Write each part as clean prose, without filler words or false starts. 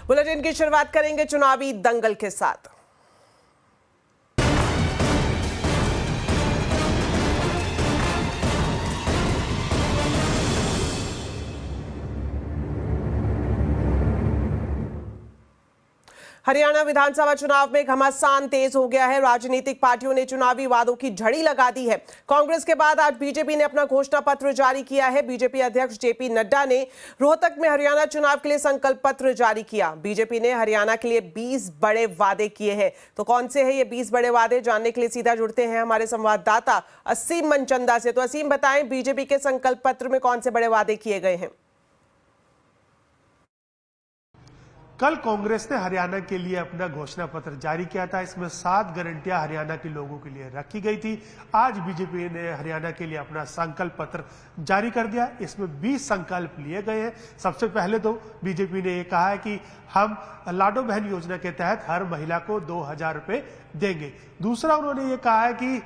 Bulletin की शुरुआत करेंगे चुनावी दंगल के साथ। हरियाणा विधानसभा चुनाव में घमासान तेज हो गया है। राजनीतिक पार्टियों ने चुनावी वादों की झड़ी लगा दी है। कांग्रेस के बाद आज बीजेपी ने अपना घोषणा पत्र जारी किया है। बीजेपी अध्यक्ष जेपी नड्डा ने रोहतक में हरियाणा चुनाव के लिए संकल्प पत्र जारी किया। बीजेपी ने हरियाणा के लिए 20 बड़े वादे किए हैं। तो कौन से हैं ये 20 बड़े वादे, जानने के लिए सीधा जुड़ते हैं हमारे संवाददाता असीम मनचंदा से। तो असीम, बताएं बीजेपी के संकल्प पत्र में कौन से बड़े वादे किए गए हैं? कल कांग्रेस ने हरियाणा के लिए अपना घोषणा पत्र जारी किया था। इसमें 7 गारंटियां हरियाणा के लोगों के लिए रखी गई थी। आज बीजेपी ने हरियाणा के लिए अपना संकल्प पत्र जारी कर दिया। इसमें 20 संकल्प लिए गए हैं। सबसे पहले तो बीजेपी ने ये कहा है कि हम लाडो बहन योजना के तहत हर महिला को 2000 रुपए देंगे। दूसरा, उन्होंने ये कहा है कि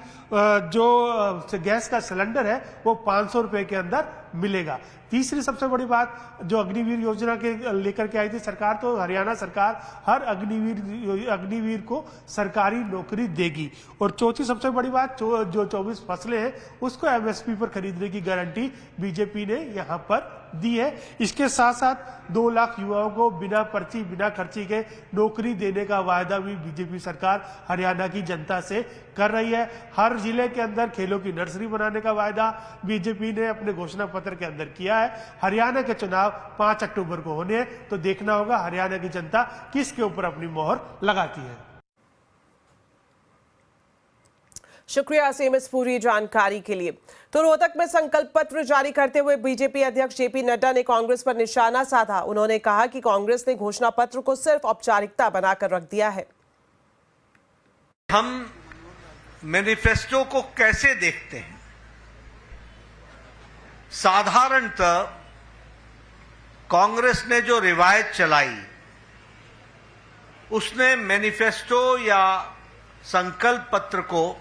जो गैस का सिलेंडर है वो 500 रुपए के अंदर मिलेगा। तीसरी सबसे बड़ी बात, जो अग्निवीर योजना के लेकर के आई थी सरकार, तो हरियाणा सरकार हर अग्निवीर को सरकारी नौकरी देगी। और चौथी सबसे बड़ी बात, जो 24 फसलें हैं उसको एमएसपी पर खरीदने की गारंटी बीजेपी ने यहां पर दी है। इसके साथ साथ 2 लाख युवाओं को बिना पर्ची बिना खर्ची के नौकरी देने का वायदा भी बीजेपी सरकार हरियाणा की जनता से कर रही है। हर जिले के अंदर खेलों की नर्सरी बनाने का वायदा बीजेपी ने अपने घोषणा पत्र के अंदर किया है। हरियाणा के चुनाव 5 अक्टूबर को होने हैं, तो देखना होगा हरियाणा की जनता किसके ऊपर अपनी मोहर लगाती है। शुक्रिया असीम इस पूरी जानकारी के लिए। तो रोहतक में संकल्प पत्र जारी करते हुए बीजेपी अध्यक्ष जेपी नड्डा ने कांग्रेस पर निशाना साधा। उन्होंने कहा कि कांग्रेस ने घोषणा पत्र को सिर्फ औपचारिकता बनाकर रख दिया है। हम मैनिफेस्टो को कैसे देखते हैं? साधारणतः कांग्रेस ने जो रिवायत चलाई, उसने मैनिफेस्टो या संकल्प पत्र को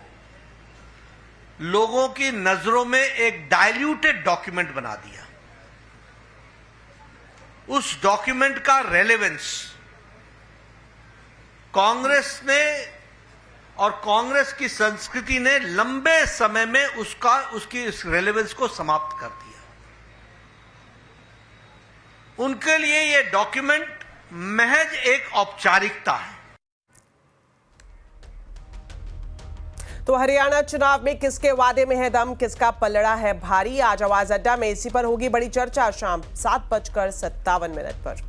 लोगों की नजरों में एक डाइल्यूटेड डॉक्यूमेंट बना दिया। उस डॉक्यूमेंट का रेलेवेंस कांग्रेस ने और कांग्रेस की संस्कृति ने लंबे समय में उसकी इस रेलेवेंस को समाप्त कर दिया। उनके लिए यह डॉक्यूमेंट महज एक औपचारिकता है। तो हरियाणा चुनाव में किसके वादे में है दम, किसका पलड़ा है भारी? आज आवाज अड्डा में इसी पर होगी बड़ी चर्चा शाम 7:57 पर।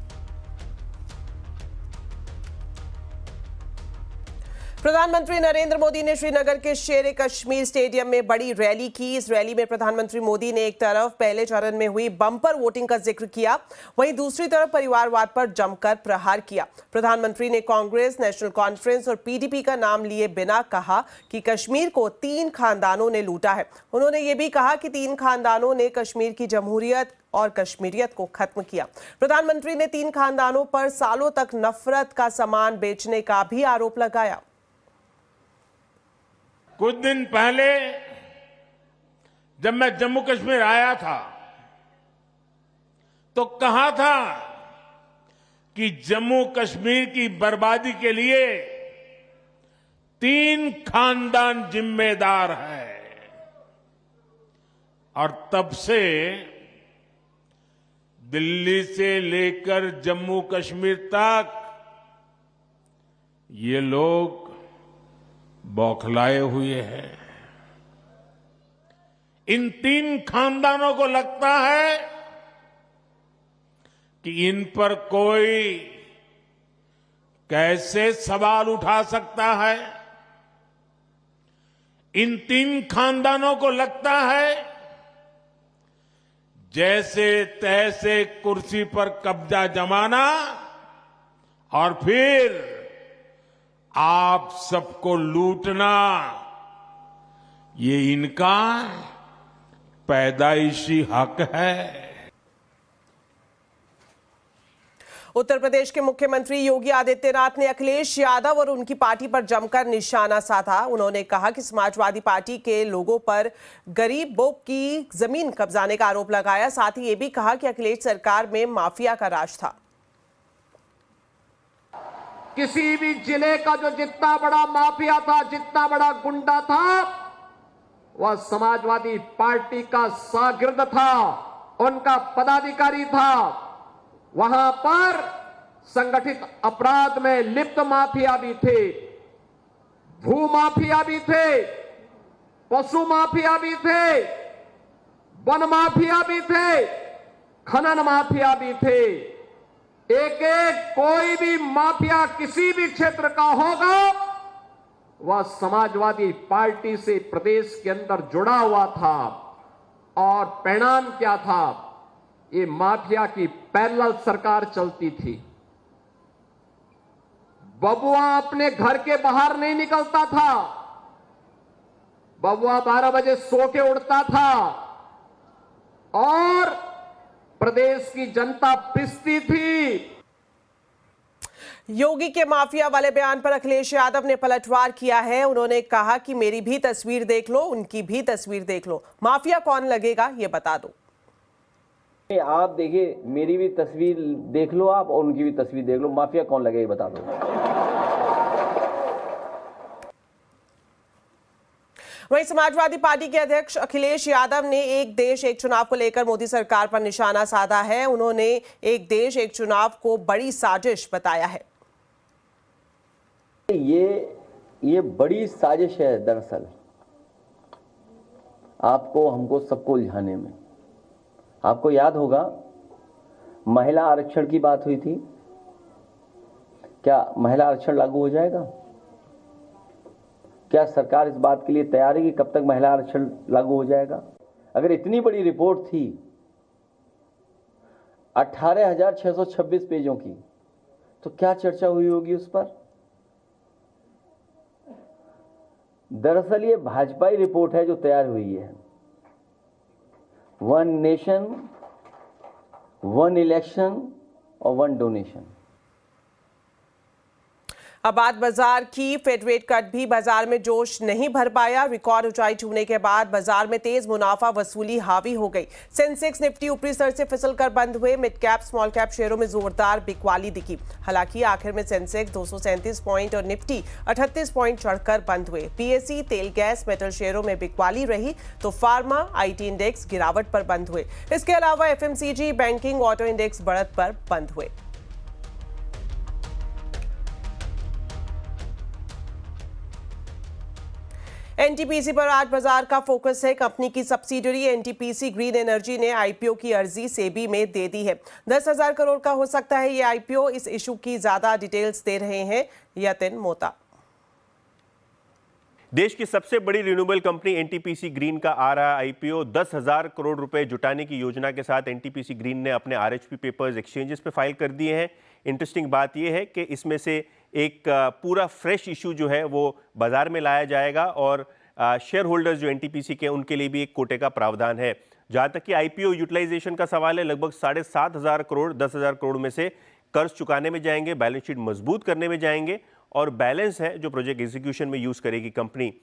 प्रधानमंत्री नरेंद्र मोदी ने श्रीनगर के शेर कश्मीर स्टेडियम में बड़ी रैली की। इस रैली में प्रधानमंत्री मोदी ने एक तरफ पहले चरण में हुई बम्पर वोटिंग का जिक्र किया, वहीं दूसरी तरफ परिवारवाद पर जमकर प्रहार किया। प्रधानमंत्री ने कांग्रेस, नेशनल कॉन्फ्रेंस और पीडीपी का नाम लिए बिना कहा कि कश्मीर को 3 खानदानों ने लूटा है। उन्होंने ये भी कहा कि 3 खानदानों ने कश्मीर की जमहूरियत और कश्मीरियत को खत्म किया। प्रधानमंत्री ने 3 खानदानों पर सालों तक नफरत का सामान बेचने का भी आरोप लगाया। कुछ दिन पहले जब मैं जम्मू कश्मीर आया था तो कहा था कि जम्मू कश्मीर की बर्बादी के लिए 3 खानदान जिम्मेदार है। और तब से दिल्ली से लेकर जम्मू कश्मीर तक ये लोग बौखलाए हुए हैं। इन 3 खानदानों को लगता है कि इन पर कोई कैसे सवाल उठा सकता है। इन 3 खानदानों को लगता है जैसे तैसे कुर्सी पर कब्जा जमाना और फिर आप सबको लूटना, ये इनका पैदाइशी हक है। उत्तर प्रदेश के मुख्यमंत्री योगी आदित्यनाथ ने अखिलेश यादव और उनकी पार्टी पर जमकर निशाना साधा। उन्होंने कहा कि समाजवादी पार्टी के लोगों पर गरीबों की जमीन कब्जाने का आरोप लगाया। साथ ही ये भी कहा कि अखिलेश सरकार में माफिया का राज था। किसी भी जिले का जो जितना बड़ा माफिया था, जितना बड़ा गुंडा था, वह समाजवादी पार्टी का शागिर्द था, उनका पदाधिकारी था। वहां पर संगठित अपराध में लिप्त माफिया भी थे, भू माफिया भी थे, पशु माफिया भी थे, वन माफिया भी थे, खनन माफिया भी थे। एक एक कोई भी माफिया किसी भी क्षेत्र का होगा, वह समाजवादी पार्टी से प्रदेश के अंदर जुड़ा हुआ था। और परिणाम क्या था? ये माफिया की पैरेलल सरकार चलती थी। बबुआ अपने घर के बाहर नहीं निकलता था, बबुआ 12 बजे सो के उड़ता था और प्रदेश की जनता पिसती थी। योगी के माफिया वाले बयान पर अखिलेश यादव ने पलटवार किया है। उन्होंने कहा कि मेरी भी तस्वीर देख लो, उनकी भी तस्वीर देख लो, माफिया कौन लगेगा ये बता दो। आप देखिए, मेरी भी तस्वीर देख लो आप और उनकी भी तस्वीर देख लो, माफिया कौन लगेगा ये बता दो। वहीं समाजवादी पार्टी के अध्यक्ष अखिलेश यादव ने एक देश एक चुनाव को लेकर मोदी सरकार पर निशाना साधा है। उन्होंने एक देश एक चुनाव को बड़ी साजिश बताया है। ये बड़ी साजिश है दरअसल, आपको हमको सबको उलझाने में। आपको याद होगा महिला आरक्षण की बात हुई थी। क्या महिला आरक्षण लागू हो जाएगा? क्या सरकार इस बात के लिए तैयार है कि कब तक महिला आरक्षण लागू हो जाएगा? अगर इतनी बड़ी रिपोर्ट थी 18,626 पेजों की, तो क्या चर्चा हुई होगी उस पर? दरअसल ये भाजपाई रिपोर्ट है जो तैयार हुई है। वन नेशन, वन इलेक्शन और वन डोनेशन। अब बात बाजार की। फेडरेट कट भी बाजार में जोश नहीं भर पाया। रिकॉर्ड ऊंचाई छूने के बाद बाजार में तेज मुनाफा वसूली हावी हो गई। सेंसेक्स निफ्टी ऊपरी स्तर से फिसलकर बंद हुए। मिड कैप स्मॉल कैप शेयरों में जोरदार बिकवाली दिखी। हालांकि आखिर में सेंसेक्स 237 पॉइंट और निफ्टी 38 पॉइंट चढ़कर बंद हुए। पीएसई, तेल गैस, मेटल शेयरों में बिकवाली रही तो फार्मा, आईटी इंडेक्स गिरावट पर बंद हुए। इसके अलावा एफएमसीजी, बैंकिंग, ऑटो इंडेक्स बढ़त पर बंद हुए। एनटीपीसी पर आज बाजार का फोकस है। कंपनी की सब्सिडियरी एनटीपीसी ग्रीन एनर्जी ने आईपीओ की अर्जी सेबी में दे दी है। 10,000 करोड़ का हो सकता है ये आईपीओ। इस इशू की ज्यादा डिटेल्स दे रहे हैं यतिन मोता। देश की सबसे बड़ी रिन्यूएबल कंपनी एनटीपीसी ग्रीन का आ रहा आईपीओ 10,000 करोड़ रुपए जुटाने की योजना के साथ एनटीपीसी ग्रीन ने अपने आरएचपी पेपर्स एक्सचेंजेस पे फाइल कर दिए हैं। इंटरेस्टिंग बात यह है कि इसमें से एक पूरा फ्रेश इशू जो है वो बाजार में लाया जाएगा और शेयर होल्डर्स जो एनटीपीसी के उनके लिए भी एक कोटे का प्रावधान है। जहां तक कि आईपीओ यूटिलाइजेशन का सवाल है, लगभग 7,500 करोड़ 10,000 करोड़ में से कर्ज चुकाने में जाएंगे, बैलेंस शीट मजबूत करने में जाएंगे और बैलेंस है जो प्रोजेक्ट एग्जीक्यूशन में यूज करेगी कंपनी।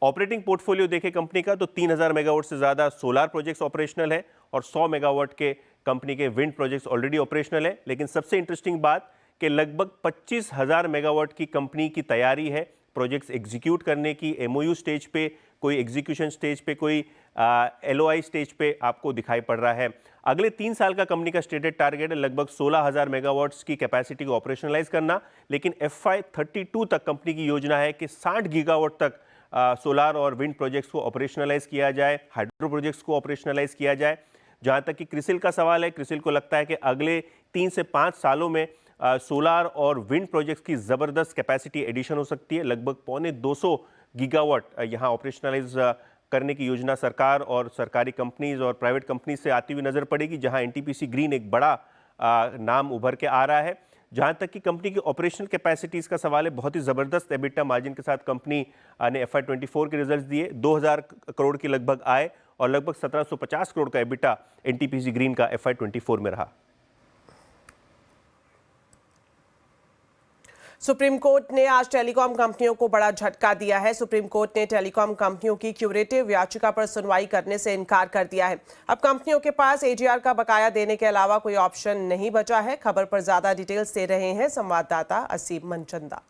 ऑपरेटिंग पोर्टफोलियो देखे कंपनी का तो 3,000 मेगावाट से ज्यादा सोलार प्रोजेक्ट्स ऑपरेशनल है और 100 मेगावाट के कंपनी के विंड प्रोजेक्ट्स ऑलरेडी ऑपरेशनल है। लेकिन सबसे इंटरेस्टिंग बात कि लगभग 25,000 मेगावाट की कंपनी की तैयारी है प्रोजेक्ट्स एग्जीक्यूट करने की। एमओयू स्टेज पे, कोई एग्जीक्यूशन स्टेज पे, कोई एलओआई स्टेज पे आपको दिखाई पड़ रहा है। अगले 3 साल का कंपनी का स्टेटेड टारगेट है लगभग 16,000 मेगावाट्स की कैपेसिटी को ऑपरेशनलाइज करना। लेकिन FY32 तक कंपनी की योजना है कि 60 गीगावाट तक सोलार और विंड प्रोजेक्ट्स को ऑपरेशनलाइज किया जाए, हाइड्रो प्रोजेक्ट्स को ऑपरेशनलाइज किया जाए। जहां तक कि क्रिसिल का सवाल है, क्रिसिल को लगता है कि अगले 3 से 5 सालों में सोलार और विंड प्रोजेक्ट्स की ज़बरदस्त कैपेसिटी एडिशन हो सकती है। लगभग 250 गीगावाट यहाँ ऑपरेशनलाइज करने की योजना सरकार और सरकारी कंपनीज और प्राइवेट कंपनीज से आती हुई नजर पड़ेगी, जहां एनटीपीसी ग्रीन एक बड़ा नाम उभर के आ रहा है। जहां तक कि कंपनी की ऑपरेशनल कैपेसिटीज का सवाल है, बहुत ही ज़बरदस्त एबिटा मार्जिन के साथ कंपनी ने FY24 के रिजल्ट्स दिए। 2,000 करोड़ की लगभग आय और लगभग 1,750 करोड़ का एबिटा एनटीपीसी ग्रीन का FY24 में रहा। सुप्रीम कोर्ट ने आज टेलीकॉम कंपनियों को बड़ा झटका दिया है। सुप्रीम कोर्ट ने टेलीकॉम कंपनियों की क्यूरेटिव याचिका पर सुनवाई करने से इनकार कर दिया है। अब कंपनियों के पास एजीआर का बकाया देने के अलावा कोई ऑप्शन नहीं बचा है। खबर पर ज्यादा डिटेल्स दे रहे हैं संवाददाता असीम मनचंदा।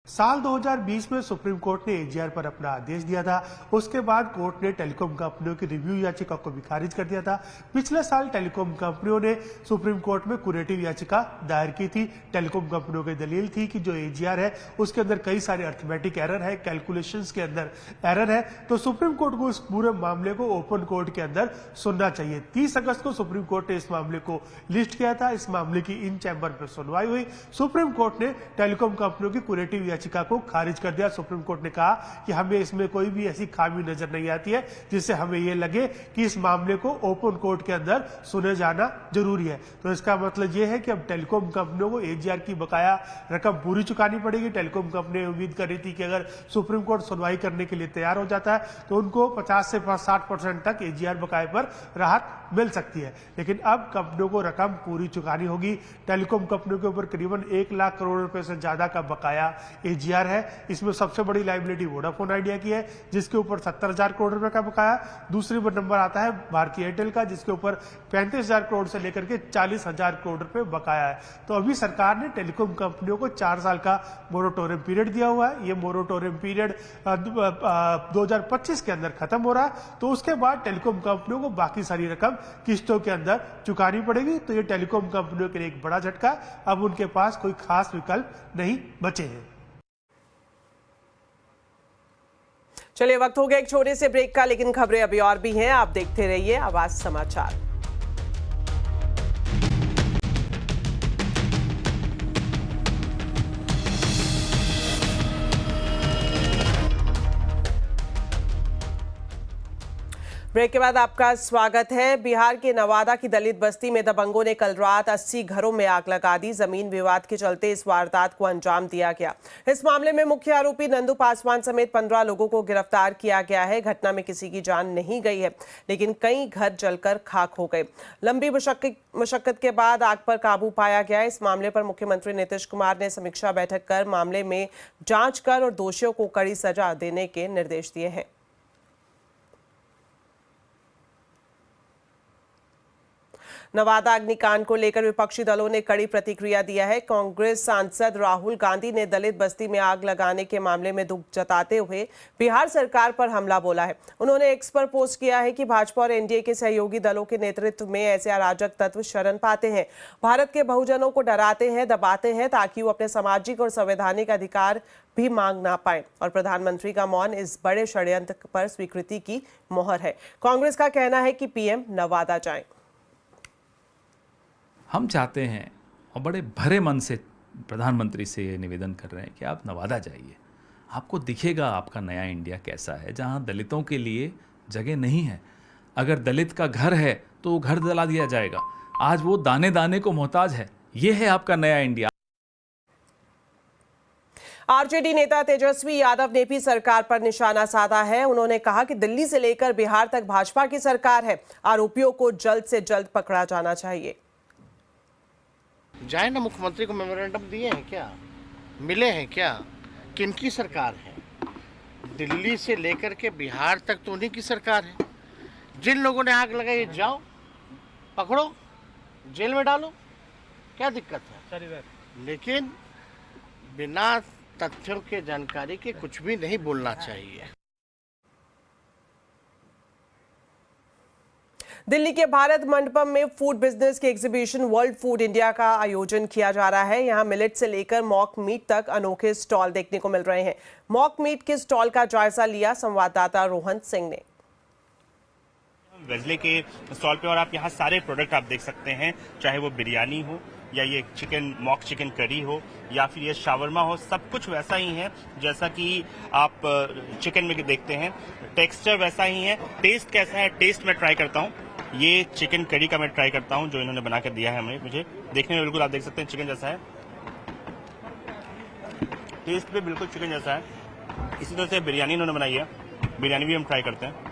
साल 2020 में सुप्रीम कोर्ट ने एजीआर पर अपना आदेश दिया था। उसके बाद कोर्ट ने टेलीकॉम कंपनियों की रिव्यू याचिका को भी खारिज कर दिया था। पिछले साल टेलीकॉम कंपनियों ने सुप्रीम कोर्ट में क्यूरेटिव याचिका दायर की थी। टेलीकॉम कंपनियों की दलील थी कि जो एजीआर है उसके अंदर कई सारे अर्थमेटिक एरर है, कैलकुलेशंस के अंदर एरर है, तो सुप्रीम कोर्ट को इस पूरे मामले को ओपन कोर्ट के अंदर सुनना चाहिए। 30 अगस्त को सुप्रीम कोर्ट ने इस मामले को लिस्ट किया था। इस मामले की इन चैम्बर पर सुनवाई हुई। सुप्रीम कोर्ट ने टेलीकॉम कंपनियों की क्यूरेटिव याचिका को खारिज कर दिया। सुप्रीम कोर्ट ने कहा कि हमें इसमें कोई भी ऐसी खामी नजर नहीं आती है जिससे हमें यह लगे कि इस मामले को ओपन कोर्ट के अंदर सुने जाना जरूरी है। तो इसका मतलब यह है कि अब टेलीकॉम कंपनियों को एजीआर की बकाया रकम पूरी चुकानी पड़ेगी। टेलीकॉम कंपनी उम्मीद कर रही थी कि अगर सुप्रीम कोर्ट सुनवाई करने के लिए तैयार हो जाता है तो उनको 50 से 60% तक एजीआर बकाये पर राहत मिल सकती है, लेकिन अब कंपनियों को रकम पूरी चुकानी होगी। टेलीकॉम कंपनियों के ऊपर करीबन 1 लाख करोड़ रुपए से ज्यादा का बकाया एजीआर है। इसमें सबसे बड़ी लायबिलिटी वोडाफोन आइडिया की है जिसके ऊपर 70,000 करोड़ रुपए का बकाया। दूसरी नंबर आता है भारतीय एयरटेल का जिसके ऊपर 35,000 करोड़ से लेकर के 40,000 करोड़ रुपए बकाया है। तो अभी सरकार ने टेलीकॉम कंपनियों को 4 साल का मोरेटोरियम पीरियड दिया हुआ है। ये मोरेटोरियम पीरियड 2025 के अंदर खत्म हो रहा है। तो उसके बाद टेलीकॉम कंपनियों को बाकी सारी रकम किस्तों के अंदर चुकानी पड़ेगी। तो ये टेलीकॉम कंपनियों के लिए एक बड़ा झटका। अब उनके पास कोई खास विकल्प नहीं बचे हैं। चलिए, वक्त हो गया एक छोटे से ब्रेक का, लेकिन खबरें अभी और भी हैं। आप देखते रहिए आवाज समाचार। ब्रेक के बाद आपका स्वागत है। बिहार के नवादा की दलित बस्ती में दबंगों ने कल रात 80 घरों में आग लगा दी। जमीन विवाद के चलते इस वारदात को अंजाम दिया गया। इस मामले में मुख्य आरोपी नंदू पासवान समेत 15 लोगों को गिरफ्तार किया गया है। घटना में किसी की जान नहीं गई है, लेकिन कई घर जलकर खाक हो गए। लंबी मशक्कत के बाद आग पर काबू पाया गया। इस मामले पर मुख्यमंत्री नीतीश कुमार ने समीक्षा बैठक कर मामले में जांच कर और दोषियों को कड़ी सजा देने के निर्देश दिए हैं। नवादा अग्निकांड को लेकर विपक्षी दलों ने कड़ी प्रतिक्रिया दिया है। कांग्रेस सांसद राहुल गांधी ने दलित बस्ती में आग लगाने के मामले में दुख जताते हुए बिहार सरकार पर हमला बोला है। उन्होंने एक्स पर पोस्ट किया है कि भाजपा और एनडीए के सहयोगी दलों के नेतृत्व में ऐसे अराजक तत्व शरण पाते हैं, भारत के बहुजनों को डराते हैं, दबाते हैं ताकि वो अपने सामाजिक और संवैधानिक अधिकार भी मांग ना पाए। और प्रधानमंत्री का मौन इस बड़े षड्यंत्र पर स्वीकृति की मोहर है। कांग्रेस का कहना है कि पीएम नवादा जाएं। हम चाहते हैं और बड़े भरे मन से प्रधानमंत्री से ये निवेदन कर रहे हैं कि आप नवादा जाइए। आपको दिखेगा आपका नया इंडिया कैसा है, जहां दलितों के लिए जगह नहीं है। अगर दलित का घर है तो वो घर जला दिया जाएगा। आज वो दाने दाने को मोहताज है। ये है आपका नया इंडिया। आरजेडी नेता तेजस्वी यादव ने भी सरकार पर निशाना साधा है। उन्होंने कहा कि दिल्ली से लेकर बिहार तक भाजपा की सरकार है। आरोपियों को जल्द से जल्द पकड़ा जाना चाहिए। जाए ना, मुख्यमंत्री को मेमोरेंडम दिए हैं क्या, मिले हैं क्या, किनकी सरकार है? दिल्ली से लेकर के बिहार तक तो उन्हीं की सरकार है। जिन लोगों ने आग लगाई जाओ पकड़ो, जेल में डालो, क्या दिक्कत है? लेकिन बिना तथ्यों के जानकारी के कुछ भी नहीं बोलना चाहिए। दिल्ली के भारत मंडपम में फूड बिजनेस के एग्जीबिशन वर्ल्ड फूड इंडिया का आयोजन किया जा रहा है। यहां मिलेट से लेकर मॉक मीट तक अनोखे स्टॉल देखने को मिल रहे हैं। मॉक मीट के स्टॉल का जायजा लिया संवाददाता रोहन सिंह ने। वेजले के स्टॉल पे और आप यहाँ सारे प्रोडक्ट आप देख सकते हैं, चाहे वो बिरयानी हो या ये चिकन मॉक चिकन करी हो या फिर ये शावरमा हो, सब कुछ वैसा ही है जैसा कि आप चिकन में देखते हैं। टेक्सचर वैसा ही है। टेस्ट कैसा है, टेस्ट मैं ट्राई करता हूँ। ये चिकन करी का मैं ट्राई करता हूँ जो इन्होंने बना कर दिया है हमें। मुझे देखने में बिल्कुल आप देख सकते हैं चिकन जैसा है, टेस्ट भी बिल्कुल चिकन जैसा है। इसी तरह से बिरयानी इन्होंने बनाई है, बिरयानी भी हम ट्राई करते हैं।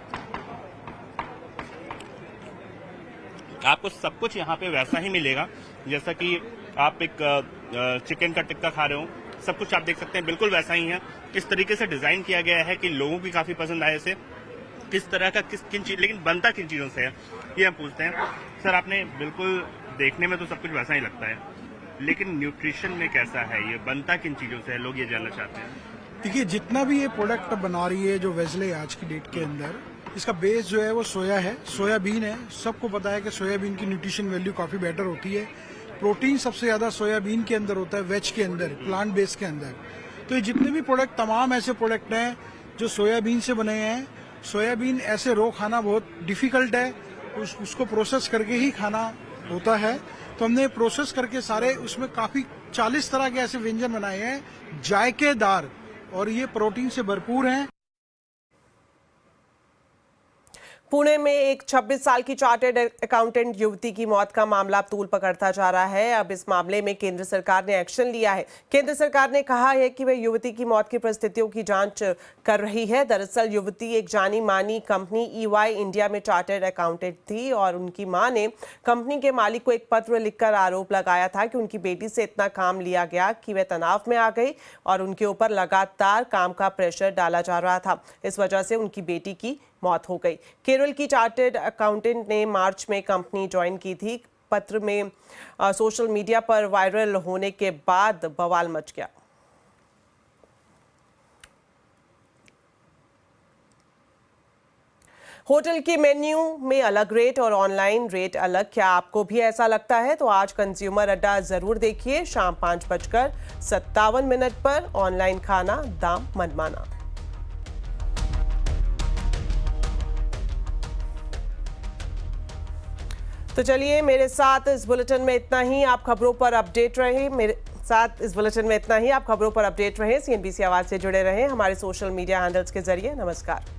आपको सब कुछ यहाँ पे वैसा ही मिलेगा जैसा कि आप एक चिकन का टिक्का खा रहे हो, सब कुछ आप देख सकते हैं बिल्कुल वैसा ही है। किस तरीके से डिजाइन किया गया है कि लोगों की काफी पसंद आए इसे, किस तरह का किन चीज, लेकिन बनता किन चीजों से है ये हम पूछते हैं। सर आपने बिल्कुल देखने में तो सब कुछ वैसा ही लगता है, लेकिन न्यूट्रिशन में कैसा है, ये बनता किन चीजों से है, लोग ये जानना चाहते हैं। देखिए जितना भी ये प्रोडक्ट बना रही है जो वेजले आज की डेट के अंदर, इसका बेस जो है वो सोया है, सोयाबीन है। सबको पता है कि सोयाबीन की न्यूट्रिशन वैल्यू काफी बेटर होती है। प्रोटीन सबसे ज्यादा सोयाबीन के अंदर होता है, वेज के अंदर, प्लांट बेस के अंदर। तो ये जितने भी प्रोडक्ट, तमाम ऐसे प्रोडक्ट हैं जो सोयाबीन से बने हैं। सोयाबीन ऐसे रो खाना बहुत डिफिकल्ट है, उसको प्रोसेस करके ही खाना होता है। तो हमने प्रोसेस करके सारे उसमें काफी 40 तरह के ऐसे व्यंजन बनाए हैं, जायकेदार, और ये प्रोटीन से भरपूर हैं। पुणे में एक 26 साल की चार्टर्ड अकाउंटेंट युवती की मौत का मामला तूल पकड़ता जा रहा है। अब इस मामले में केंद्र सरकार ने एक्शन लिया है। केंद्र सरकार ने कहा है कि वह युवती की मौत की परिस्थितियों की जांच कर रही है। दरअसल युवती एक जानी मानी कंपनी EY इंडिया में चार्टर्ड अकाउंटेंट थी और उनकी मां ने कंपनी के मालिक को एक पत्र लिखकर आरोप लगाया था कि उनकी बेटी से इतना काम लिया गया कि वह तनाव में आ गई और उनके ऊपर लगातार काम का प्रेशर डाला जा रहा था। इस वजह से उनकी बेटी की मौत हो गई। केरल की चार्टर्ड अकाउंटेंट ने मार्च में कंपनी ज्वाइन की थी। पत्र में सोशल मीडिया पर वायरल होने के बाद बवाल मच गया। होटल के मेन्यू में अलग रेट और ऑनलाइन रेट अलग, क्या आपको भी ऐसा लगता है? तो आज कंज्यूमर अड्डा जरूर देखिए। शाम 5:57 पर ऑनलाइन खाना दाम मनमाना। तो चलिए मेरे साथ इस बुलेटिन में इतना ही। आप खबरों पर अपडेट रहे CNBC आवाज से जुड़े रहें, हमारे सोशल मीडिया हैंडल्स के जरिए। नमस्कार।